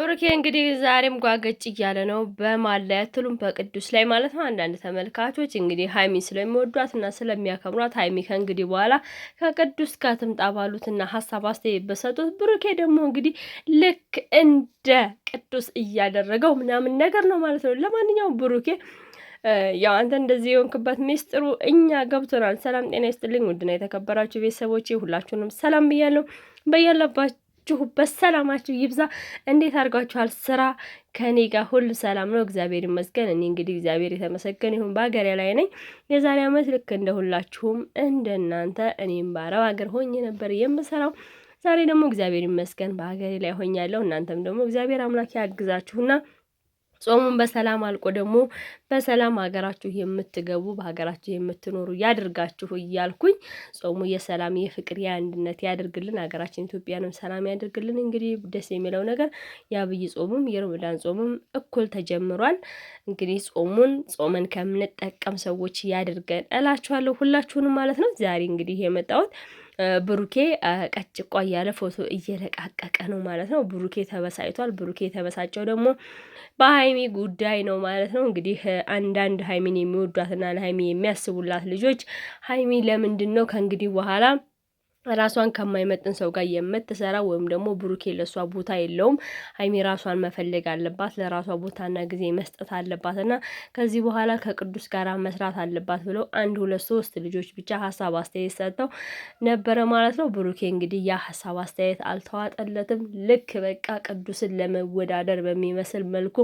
ብሩኬ እንግዲህ ዛሬም ጓገጭ እያለ ነው። በማን ላይ አትሉም? በቅዱስ ላይ ማለት ነው። አንዳንድ ተመልካቾች እንግዲህ ሀይሚ ስለሚወዷት እና ስለሚያከብሯት ሀይሚ ከእንግዲህ በኋላ ከቅዱስ ጋር ትምጣ ባሉትና ሀሳብ አስተያየት በሰጡት፣ ብሩኬ ደግሞ እንግዲህ ልክ እንደ ቅዱስ እያደረገው ምናምን ነገር ነው ማለት ነው። ለማንኛውም ብሩኬ ያው አንተ እንደዚህ የሆንክበት ሚስጥሩ እኛ ገብቶናል። ሰላም ጤና ይስጥልኝ ውድና የተከበራችሁ ቤተሰቦቼ ሁላችሁንም ሰላም ብያለሁ። በያላችሁበት ሰላማችሁ ይብዛ። እንዴት አድርጋችኋል? ስራ ከኔ ጋር ሁሉ ሰላም ነው፣ እግዚአብሔር ይመስገን። እኔ እንግዲህ እግዚአብሔር የተመሰገነ ይሁን በሀገሬ ላይ ነኝ። የዛሬ ዓመት ልክ እንደ ሁላችሁም እንደናንተ እኔም በአረብ ሀገር ሆኜ ነበር የምሰራው። ዛሬ ደግሞ እግዚአብሔር ይመስገን በሀገሬ ላይ ሆኛለሁ። እናንተም ደግሞ እግዚአብሔር አምላክ ያግዛችሁና ጾሙን በሰላም አልቆ ደግሞ በሰላም ሀገራችሁ የምትገቡ በሀገራችሁ የምትኖሩ ያድርጋችሁ እያልኩኝ ጾሙ የሰላም የፍቅር የአንድነት ያድርግልን፣ ሀገራችን ኢትዮጵያንም ሰላም ያድርግልን። እንግዲህ ደስ የሚለው ነገር የአብይ ጾሙም የረመዳን ጾሙም እኩል ተጀምሯል። እንግዲህ ጾመን ከምንጠቀም ሰዎች ያድርገን እላችኋለሁ ሁላችሁንም ማለት ነው። ዛሬ እንግዲህ የመጣሁት ብሩኬ ቀጭቋ እያለ ፎቶ እየለቃቀቀ ነው ማለት ነው። ብሩኬ ተበሳጭቷል። ብሩኬ የተበሳጨው ደግሞ በሀይሚ ጉዳይ ነው ማለት ነው። እንግዲህ አንዳንድ ሀይሚን የሚወዷትና ለሀይሚ የሚያስቡላት ልጆች ሀይሚ ለምንድን ነው ከእንግዲህ በኋላ ራሷን ከማይመጥን ሰው ጋር የምትሰራ ወይም ደግሞ ብሩኬ ለሷ ቦታ የለውም፣ ሀይሚ ራሷን መፈለግ አለባት፣ ለራሷ ቦታና ጊዜ መስጠት አለባት እና ከዚህ በኋላ ከቅዱስ ጋር መስራት አለባት ብለው 1 2 3 ልጆች ብቻ ሀሳብ አስተያየት ሰጥተው ነበረ ማለት ነው። ብሩኬ እንግዲህ ያ ሀሳብ አስተያየት አልተዋጠለትም። ልክ በቃ ቅዱስን ለመወዳደር በሚመስል መልኩ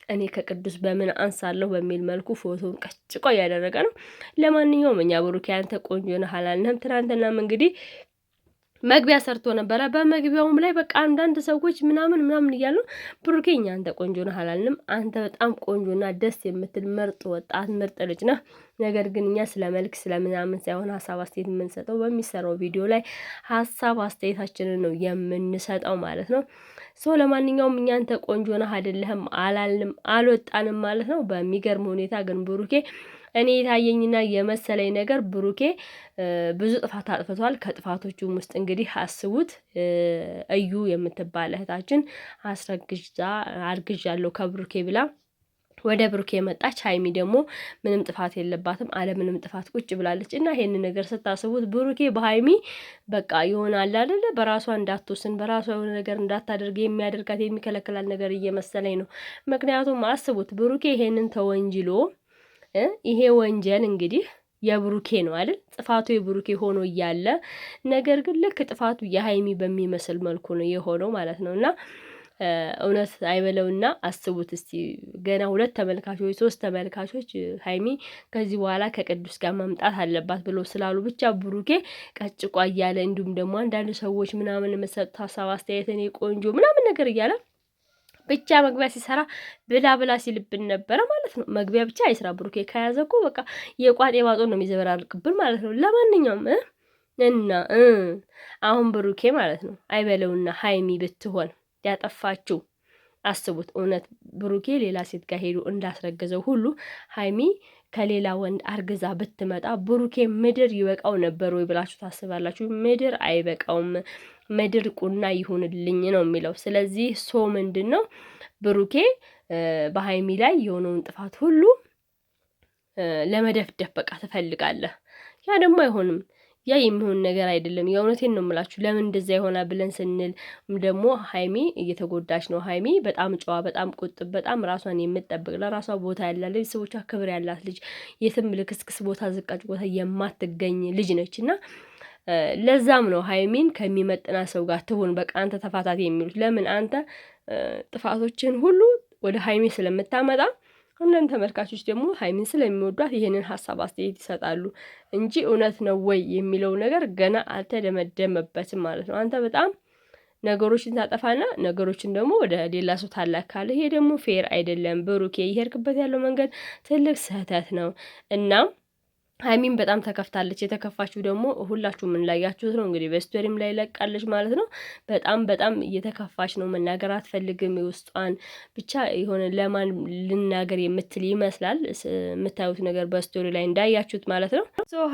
እኔ ከቅዱስ በምን አንሳለሁ በሚል መልኩ ፎቶን ቀጭቆ እያደረገ ነው። ለማንኛውም እኛ ብሩኬ አንተ ቆንጆ ነህ አላልንም። ትናንትናም እንግዲህ መግቢያ ሰርቶ ነበረ። በመግቢያውም ላይ በቃ አንዳንድ ሰዎች ምናምን እያሉ ብሩኬ እኛ አንተ ቆንጆ ነህ አላልንም። አንተ በጣም ቆንጆና ደስ የምትል ምርጥ ወጣት ምርጥ ልጅ ነህ። ነገር ግን እኛ ስለ መልክ ስለምናምን ሳይሆን ሀሳብ አስተያየት የምንሰጠው በሚሰራው ቪዲዮ ላይ ሀሳብ አስተያየታችንን ነው የምንሰጠው ማለት ነው። ለማንኛውም እኛ አንተ ቆንጆ ነህ አይደለህም አላልንም አልወጣንም ማለት ነው። በሚገርም ሁኔታ ግን ብሩኬ እኔ የታየኝና የመሰለኝ ነገር ብሩኬ ብዙ ጥፋት አጥፍቷል። ከጥፋቶቹም ውስጥ እንግዲህ አስቡት እዩ የምትባል እህታችን አርግዣለሁ ከብሩኬ ብላ ወደ ብሩኬ መጣች። ሀይሚ ደግሞ ምንም ጥፋት የለባትም አለምንም ጥፋት ቁጭ ብላለች። እና ይሄን ነገር ስታስቡት ብሩኬ በሀይሚ በቃ ይሆናል አይደለ በራሷ እንዳትወስን በራሷ የሆነ ነገር እንዳታደርግ የሚያደርጋት የሚከለክላል ነገር እየመሰለኝ ነው። ምክንያቱም አስቡት ብሩኬ ይሄንን ተወንጅሎ ይሄ ወንጀል እንግዲህ የብሩኬ ነው አይደል? ጥፋቱ የብሩኬ ሆኖ እያለ ነገር ግን ልክ ጥፋቱ የሀይሚ በሚመስል መልኩ ነው የሆነው ማለት ነው። እና እውነት አይበለውና አስቡት እስቲ ገና 2 ተመልካቾች 3 ተመልካቾች ሀይሚ ከዚህ በኋላ ከቅዱስ ጋር መምጣት አለባት ብሎ ስላሉ ብቻ ብሩኬ ቀጭቋ እያለ እንዲሁም ደግሞ አንዳንድ ሰዎች ምናምን የምሰጡት ሀሳብ አስተያየት እኔ ቆንጆ ምናምን ነገር እያለ ብቻ መግቢያ ሲሰራ ብላ ሲልብን ነበረ ማለት ነው። መግቢያ ብቻ አይስራ ብሩኬ ከያዘ እኮ በቃ የቋጤ ባጦ ነው የሚዘበራርቅብን ማለት ነው። ለማንኛውም እና አሁን ብሩኬ ማለት ነው አይበለውና ሀይሚ ብትሆን ያጠፋችው አስቡት። እውነት ብሩኬ ሌላ ሴት ጋር ሄዱ እንዳስረገዘው ሁሉ ሀይሚ ከሌላ ወንድ አርግዛ ብትመጣ ብሩኬ ምድር ይበቃው ነበር ወይ ብላችሁ ታስባላችሁ? ምድር አይበቃውም። ምድር ቁና ይሁንልኝ ነው የሚለው። ስለዚህ ምንድን ነው ብሩኬ በሀይሚ ላይ የሆነውን ጥፋት ሁሉ ለመደፍደፍ በቃ ትፈልጋለህ። ያ ደግሞ አይሆንም። ያ የሚሆን ነገር አይደለም። የእውነቴን ነው የምላችሁ። ለምን እንደዛ ይሆናል ብለን ስንል ደግሞ ሀይሚ እየተጎዳች ነው። ሀይሚ በጣም ጨዋ፣ በጣም ቁጥብ፣ በጣም ራሷን የምትጠብቅ ለራሷ ቦታ ያላት ቤተሰቦቿ ክብር ያላት ልጅ፣ የትም ልክስክስ ቦታ ዝቃጭ ቦታ የማትገኝ ልጅ ነች እና ለዛም ነው ሀይሚን ከሚመጥና ሰው ጋር ትሁን በቃ አንተ ተፋታት የሚሉት። ለምን አንተ ጥፋቶችን ሁሉ ወደ ሀይሚ ስለምታመጣ አንዳንድ ተመልካቾች ደግሞ ሀይሚን ስለሚወዷት ይሄንን ሀሳብ አስተያየት ይሰጣሉ እንጂ እውነት ነው ወይ የሚለው ነገር ገና አልተደመደመበትም ማለት ነው። አንተ በጣም ነገሮችን ታጠፋና ነገሮችን ደግሞ ወደ ሌላ ሰው ታላካለህ። ይሄ ደግሞ ፌር አይደለም ብሩኬ፣ ይሄድክበት ያለው መንገድ ትልቅ ስህተት ነው እና ሀይሚን በጣም ተከፍታለች። የተከፋችው ደግሞ ሁላችሁም እንዳያችሁት ነው እንግዲህ በስቶሪም ላይ ለቃለች ማለት ነው። በጣም እየተከፋች ነው። መናገር አትፈልግም የውስጧን ብቻ የሆነ ለማን ልናገር የምትል ይመስላል የምታዩት ነገር በስቶሪ ላይ እንዳያችሁት ማለት ነው።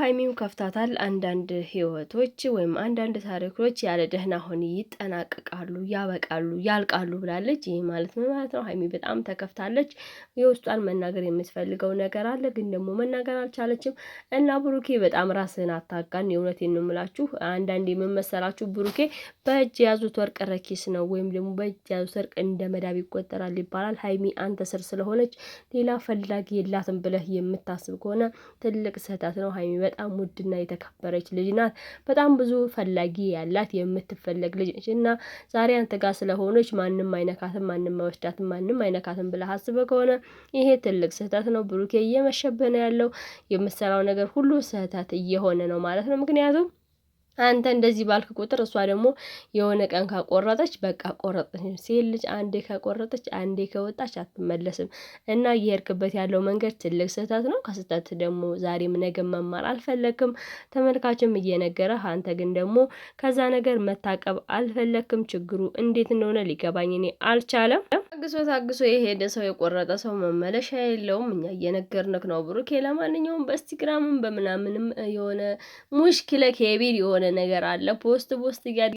ሀይሚም ከፍታታል። አንዳንድ ህይወቶች ወይም አንዳንድ ታሪኮች ያለ ደህና ሆን ይጠናቀቃሉ፣ ያበቃሉ፣ ያልቃሉ ብላለች። ይህ ማለት ነው ማለት ነው። ሀይሚ በጣም ተከፍታለች። የውስጧን መናገር የምትፈልገው ነገር አለ፣ ግን ደግሞ መናገር አልቻለችም። እና ብሩኬ በጣም ራስህን አታጋን። የእውነቴን ነው የምላችሁ። አንዳንዴ የምመሰላችሁ ብሩኬ በእጅ የያዙት ወርቅ ረኪስ ነው ወይም ደግሞ በእጅ የያዙት ወርቅ እንደ መዳብ ይቆጠራል ይባላል። ሀይሚ አንተ ስር ስለሆነች ሌላ ፈላጊ የላትም ብለህ የምታስብ ከሆነ ትልቅ ስህተት ነው። ሀይሚ በጣም ውድና የተከበረች ልጅ ናት። በጣም ብዙ ፈላጊ ያላት የምትፈለግ ልጅ ነች እና ዛሬ አንተ ጋር ስለሆነች ማንም አይነካትም፣ ማንም አይወስዳትም፣ ማንም አይነካትም ብለህ አስበህ ከሆነ ይሄ ትልቅ ስህተት ነው። ብሩኬ እየመሸብህ ነው ያለው። የምትሰራው ነገር ሁሉ ስህተት እየሆነ ነው ማለት ነው። ምክንያቱም አንተ እንደዚህ ባልክ ቁጥር እሷ ደግሞ የሆነ ቀን ካቆረጠች በቃ ቆረጠች። ሴት ልጅ አንዴ ካቆረጠች አንዴ ከወጣች አትመለስም እና እየሄድክበት ያለው መንገድ ትልቅ ስህተት ነው። ከስህተት ደግሞ ዛሬም ነገ መማር አልፈለክም። ተመልካችም እየነገረህ አንተ ግን ደግሞ ከዛ ነገር መታቀብ አልፈለክም። ችግሩ እንዴት እንደሆነ ሊገባኝ እኔ አልቻለም። ታግሶ የሄደ ሰው የቆረጠ ሰው መመለሻ የለውም። እኛ እየነገርንክ ነው ብሩኬ። ለማንኛውም በኢንስታግራምም በምናምንም የሆነ ሙሽኪለ ኬቢር የሆነ ነገር አለ ፖስት እያለ